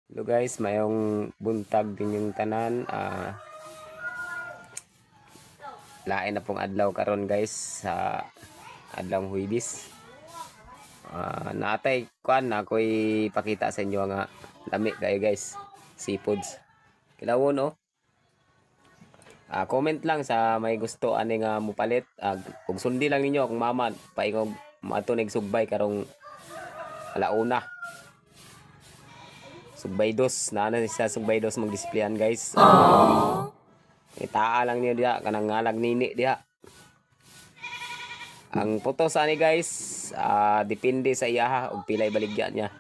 Hello guys, mayong buntag din yung tanan. Lain na pong adlaw karon guys sa adlaw Huwebes. Natay kuan na ako'y pakita sa inyo nga lami kayo guys. Seafoods. Kilawon no? Comment lang sa may gusto ani nga mupalit. Ug sundi lang ninyo kung mama paingog matunig sugbay karong alauna. Sugbay dos, naana siya sugbay dos mag-displayan guys. Itaa lang niyo diha kanang ngalag nini diha. Ang puto sa ni guys, depende sa iya ug pilay baligya niya.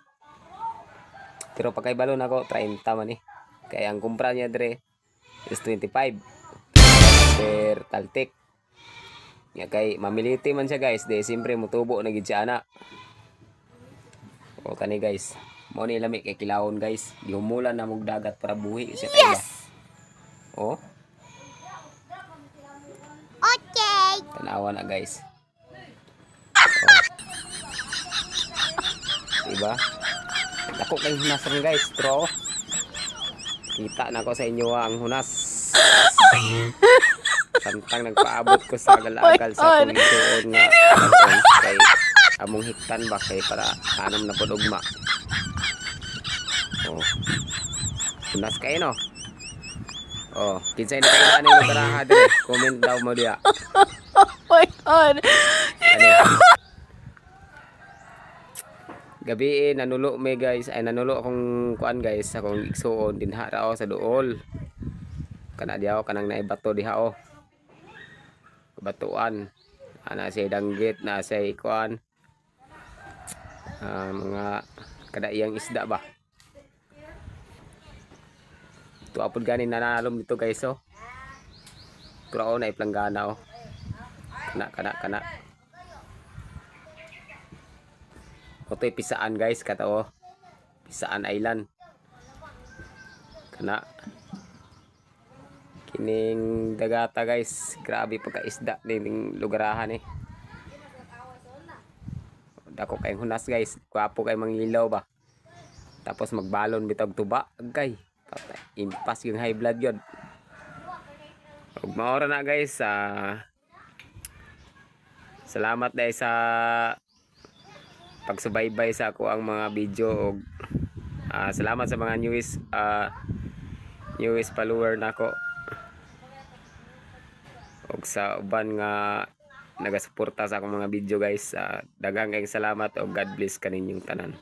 Pero pagkaibalon ako 30 man eh. Kaya ang kumpra niya dire is 25 per taltik. Nga kay mamiliti man siya guys, di siyempre mutubo na gid siya ana. O kani guys, mo ni lami kay kilawon guys. Gihumulan na mog dagat para buhi siya kay. Yes! Oh. Okay. Tanawa na guys. Diba? Ako kayong hunas rin guys, pero kita na ko sa inyo ang hunas. Samtang nagpaabot ko sa agal-agal sa pagisuon nga kay among hiktan ba kay para anom na pod ugma. Oh. Hunas kayo no? Oh, kinsay na kayo ano yung baraha dire? Comment daw mo diya. Oh my God. Ano? Gabi nanulo me guys, ay nanulo akong kuan guys, akong igsuon dinha ra sa duol. Kana diha kanang naibato diha o. Kabatuan. Ana say danggit na say kuan. Mga kadaiyang isda ba. Ito apod ganin nanalom dito guys oh. Kurao na iplanggana oh. Kana. Otoy Pisaan guys katawo. Pisaan Island. Kana. Kining dagata guys. Grabe pagkaisda ning lugarahan eh. Dako kayong hunas guys. Kuwapo kay mangilaw ba. Tapos magbalon bitag tuba. Agay. Patay. Impas yung high blood yun. Ug maora na guys. Salamat dahil sa pagsubaybay sa ako ang mga video og salamat sa mga newest follower nako og sa uban nga nagasuporta sa akong mga video guys. Daghang kayong salamat og God bless kaninyong tanan.